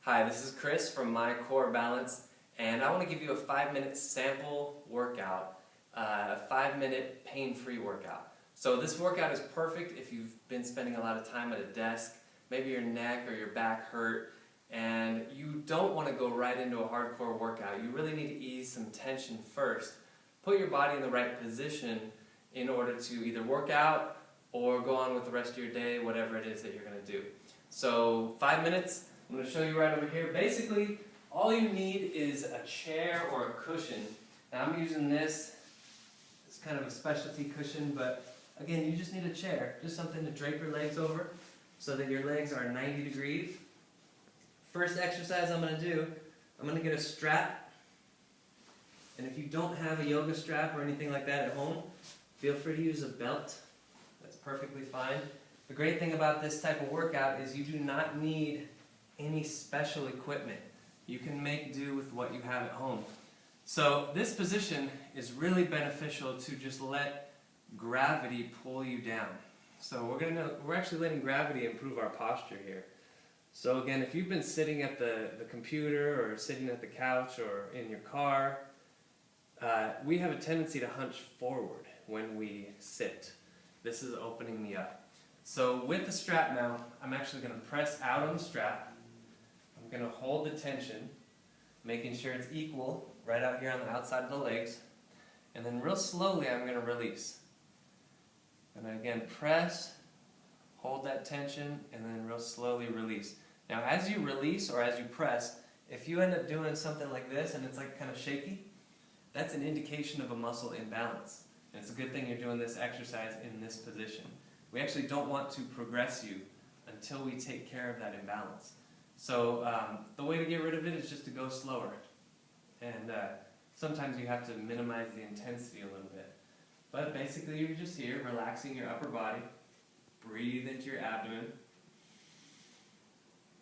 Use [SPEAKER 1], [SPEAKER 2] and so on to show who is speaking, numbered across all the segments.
[SPEAKER 1] Hi, this is Chris from My Core Balance, and I want to give you a 5-minute sample workout, a 5-minute pain-free workout. So this workout is perfect if you've been spending a lot of time at a desk, maybe your neck or your back hurt, and you don't want to go right into a hardcore workout. You really need to ease some tension first. Put your body in the right position in order to either work out or go on with the rest of your day, whatever it is that you're going to do. So 5 minutes. I'm going to show you right over here. Basically, all you need is a chair or a cushion. Now I'm using this. It's kind of a specialty cushion, but again, you just need a chair. Just something to drape your legs over so that your legs are 90 degrees. First exercise I'm going to do, I'm going to get a strap. And if you don't have a yoga strap or anything like that at home, feel free to use a belt. That's perfectly fine. The great thing about this type of workout is you do not need any special equipment. You can make do with what you have at home. So this position is really beneficial to just let gravity pull you down. So we're actually letting gravity improve our posture here. So again, if you've been sitting at the computer or sitting at the couch or in your car, we have a tendency to hunch forward when we sit. This is opening me up. So with the strap now, I'm actually going to press out on the strap. I'm going to hold the tension, making sure it's equal right out here on the outside of the legs. And then real slowly I'm going to release. And again, press, hold that tension, and then real slowly release. Now as you release or as you press, if you end up doing something like this and it's like kind of shaky, that's an indication of a muscle imbalance. And it's a good thing you're doing this exercise in this position. We actually don't want to progress you until we take care of that imbalance. So the way to get rid of it is just to go slower. And sometimes you have to minimize the intensity a little bit. But basically you're just here relaxing your upper body, breathe into your abdomen,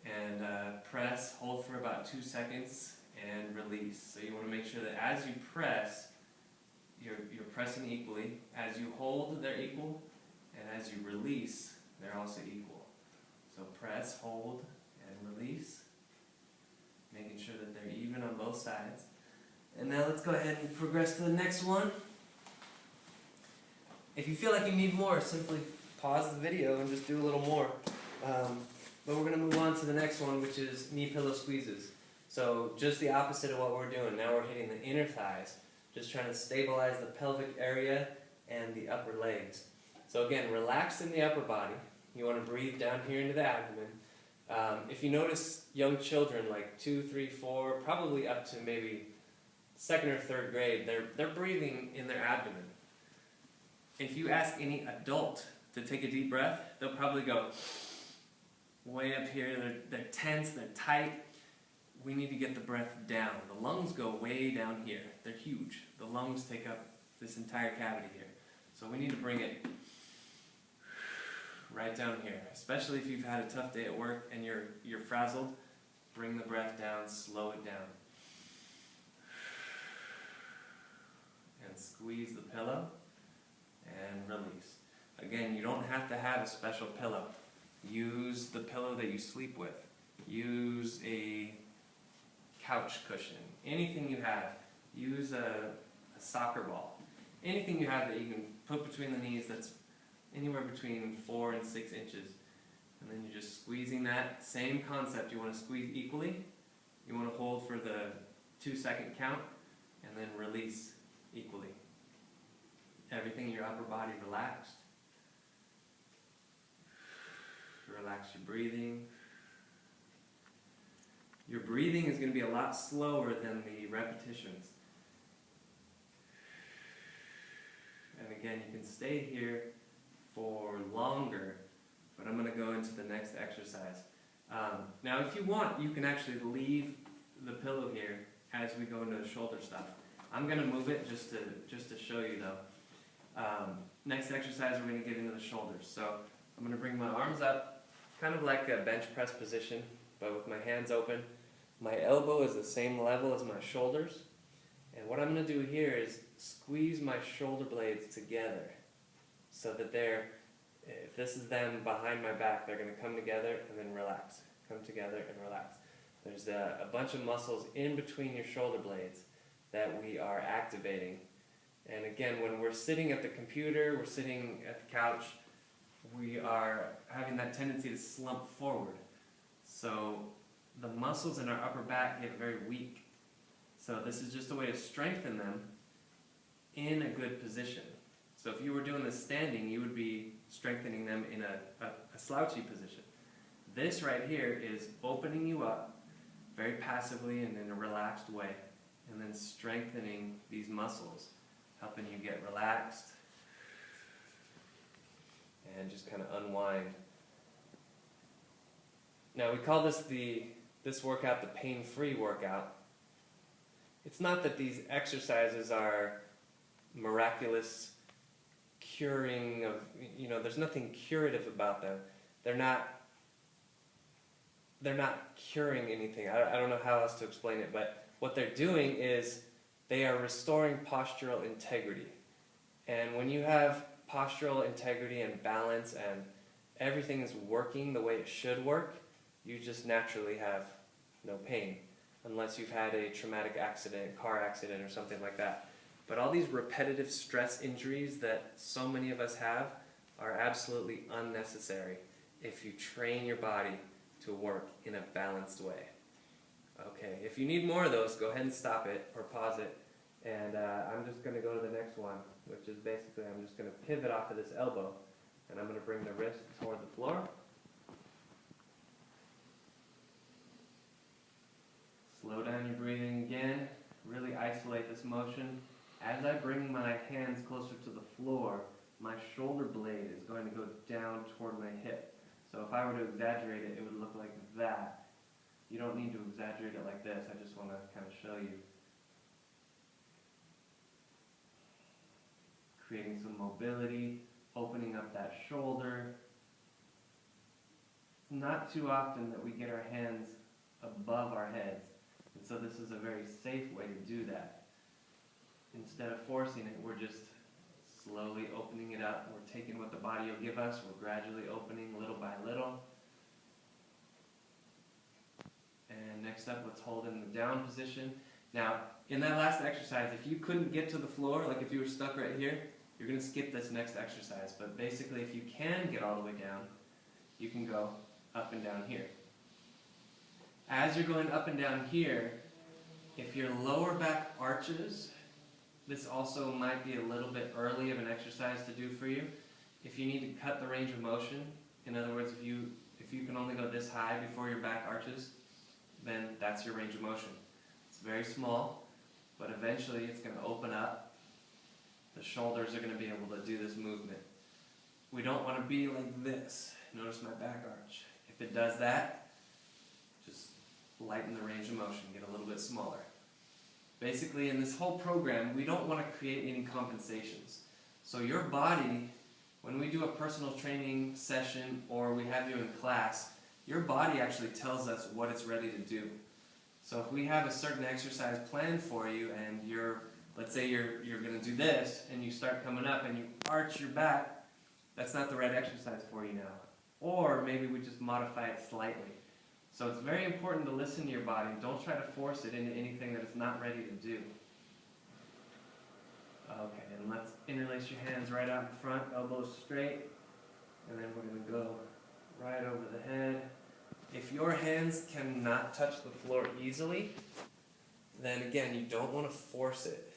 [SPEAKER 1] and press, hold for about 2 seconds, and release. So you want to make sure that as you press, you're pressing equally. As you hold, they're equal, and as you release, they're also equal. So press, hold, and release, making sure that they're even on both sides. And now let's go ahead and progress to the next one. If you feel like you need more, simply pause the video and just do a little more. But we're going to move on to the next one, which is knee pillow squeezes. So just the opposite of what we're doing. Now we're hitting the inner thighs, just trying to stabilize the pelvic area and the upper legs. So again, relax in the upper body. You want to breathe down here into the abdomen. If you notice young children like 2, 3, 4, probably up to maybe 2nd or 3rd grade, they're breathing in their abdomen. If you ask any adult to take a deep breath, they'll probably go way up here. They're tense, they're tight. We need to get the breath down. The lungs go way down here. They're huge. The lungs take up this entire cavity here. So we need to bring it right down here. Especially if you've had a tough day at work and you're frazzled, bring the breath down, slow it down. And squeeze the pillow and release. Again, you don't have to have a special pillow. Use the pillow that you sleep with. Use a couch cushion. Anything you have. Use a soccer ball. Anything you have that you can put between the knees that's anywhere between 4 and 6 inches. And then you're just squeezing that. Same concept. You want to squeeze equally. You want to hold for the 2-second count and then release equally. Everything in your upper body relaxed. Relax your breathing. Your breathing is going to be a lot slower than the repetitions. And again, you can stay here for longer, but I'm going to go into the next exercise. Now, if you want, you can actually leave the pillow here as we go into the shoulder stuff. I'm going to move it just to show you though. Next exercise, we're going to get into the shoulders. So I'm going to bring my arms up, kind of like a bench press position, but with my hands open. My elbow is the same level as my shoulders. And what I'm going to do here is squeeze my shoulder blades together so that if this is them behind my back, they're going to come together and then relax. Come together and relax. There's a bunch of muscles in between your shoulder blades that we are activating. And again, when we're sitting at the computer, we're sitting at the couch, we are having that tendency to slump forward. So the muscles in our upper back get very weak. So this is just a way to strengthen them in a good position. So if you were doing this standing, you would be strengthening them in a slouchy position. This right here is opening you up very passively and in a relaxed way, and then strengthening these muscles, helping you get relaxed and just kind of unwind. Now we call this workout the pain-free workout. It's not that these exercises are miraculous curing of, there's nothing curative about them. They're not curing anything. I don't know how else to explain it, but what they're doing is they are restoring postural integrity. And when you have postural integrity and balance and everything is working the way it should work, you just naturally have no pain, unless you've had a traumatic accident, car accident or something like that. But all these repetitive stress injuries that so many of us have are absolutely unnecessary if you train your body to work in a balanced way. Okay, if you need more of those, go ahead and stop it or pause it. And I'm just going to go to the next one, which is basically I'm just going to pivot off of this elbow, and I'm going to bring the wrist toward the floor. Slow down your breathing again. Really isolate this motion. As I bring my hands closer to the floor, my shoulder blade is going to go down toward my hip. So if I were to exaggerate it, it would look like that. You don't need to exaggerate it like this. I just want to kind of show you. Creating some mobility, opening up that shoulder. It's not too often that we get our hands above our heads. And so this is a very safe way to do that. Instead of forcing it, we're just slowly opening it up. We're taking what the body will give us. We're gradually opening little by little. And next up, let's hold in the down position. Now, in that last exercise, if you couldn't get to the floor, like if you were stuck right here, you're going to skip this next exercise. But basically, if you can get all the way down, you can go up and down here. As you're going up and down here, if your lower back arches, this also might be a little bit early of an exercise to do for you. If you need to cut the range of motion, in other words, if you can only go this high before your back arches, then that's your range of motion. It's very small, but eventually it's going to open up. The shoulders are going to be able to do this movement. We don't want to be like this. Notice my back arch. If it does that, just lighten the range of motion, get a little bit smaller. Basically, in this whole program, we don't want to create any compensations. So your body, when we do a personal training session or we have you in class, your body actually tells us what it's ready to do. So if we have a certain exercise planned for you and let's say you're going to do this and you start coming up and you arch your back, that's not the right exercise for you now. Or maybe we just modify it slightly. So it's very important to listen to your body. Don't try to force it into anything that it's not ready to do. Okay, and let's interlace your hands right out in front, elbows straight. And then we're going to go right over the head. If your hands cannot touch the floor easily, then again, you don't want to force it.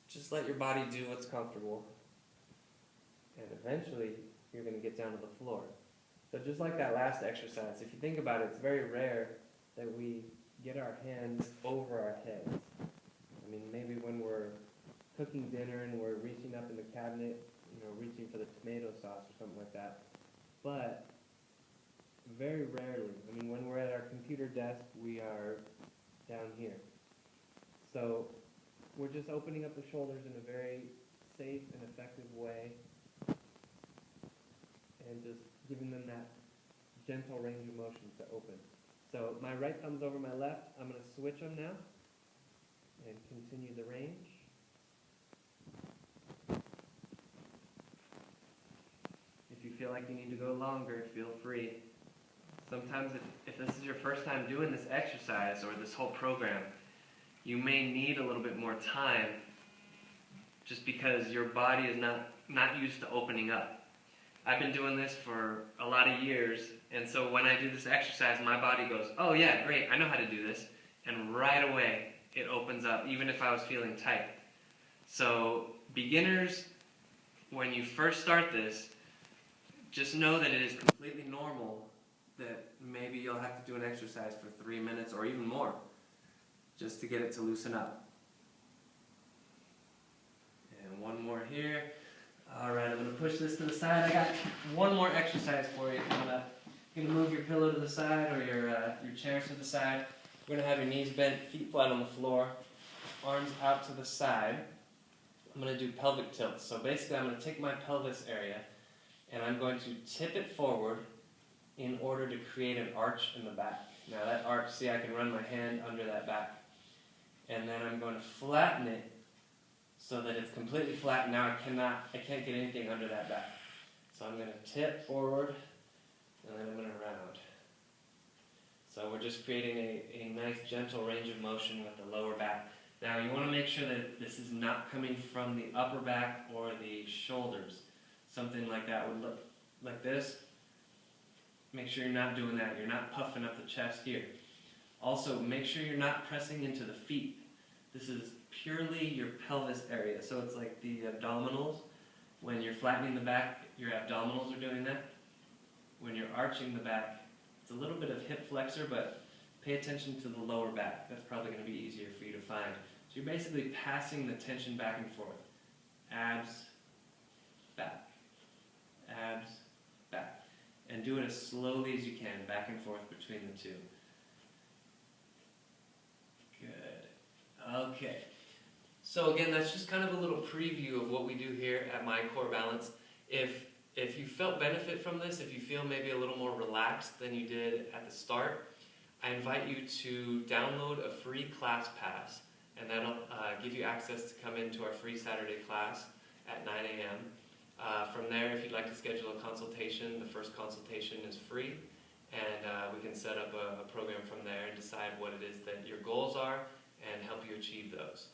[SPEAKER 1] Just let your body do what's comfortable. And eventually, you're going to get down to the floor. So just like that last exercise, if you think about it, it's very rare that we get our hands over our heads. I mean, maybe when we're cooking dinner and we're reaching up in the cabinet, reaching for the tomato sauce or something like that. But very rarely, I mean, when we're at our computer desk, we are down here. So we're just opening up the shoulders in a very safe and effective way and just giving them that gentle range of motion to open. So my right thumb's over my left. I'm going to switch them now and continue the range. If you feel like you need to go longer, feel free. sometimes if this is your first time doing this exercise or this whole program, you may need a little bit more time just because your body is not used to opening up. I've been doing this for a lot of years, and so when I do this exercise, my body goes, oh yeah, great, I know how to do this, and right away it opens up, even if I was feeling tight. So beginners, when you first start this, just know that it is completely normal that maybe you'll have to do an exercise for 3 minutes or even more just to get it to loosen up. And one more here. Alright, I'm going to push this to the side. I got one more exercise for you. You're going to move your pillow to the side or your chair to the side. We're going to have your knees bent, feet flat on the floor, arms out to the side. I'm going to do pelvic tilts. So basically I'm going to take my pelvis area and I'm going to tip it forward in order to create an arch in the back. Now that arch, see, I can run my hand under that back. And then I'm going to flatten it so that it's completely flat. Now I can't get anything under that back. So I'm going to tip forward and then I'm going to round. So we're just creating a nice gentle range of motion with the lower back. Now you want to make sure that this is not coming from the upper back or the shoulders. Something like that would look like this. Make sure you're not doing that. You're not puffing up the chest here. Also, make sure you're not pressing into the feet. This is purely your pelvis area. So it's like the abdominals. When you're flattening the back, your abdominals are doing that. When you're arching the back, it's a little bit of hip flexor, but pay attention to the lower back. That's probably going to be easier for you to find. So you're basically passing the tension back and forth. Abs, back. Abs, back. And do it as slowly as you can, back and forth between the two. Good. Okay. So again, that's just kind of a little preview of what we do here at My Core Balance. If you felt benefit from this, if you feel maybe a little more relaxed than you did at the start, I invite you to download a free class pass, and that'll give you access to come into our free Saturday class at 9 a.m. From there, if you'd like to schedule a consultation, the first consultation is free, and we can set up a program from there and decide what it is that your goals are and help you achieve those.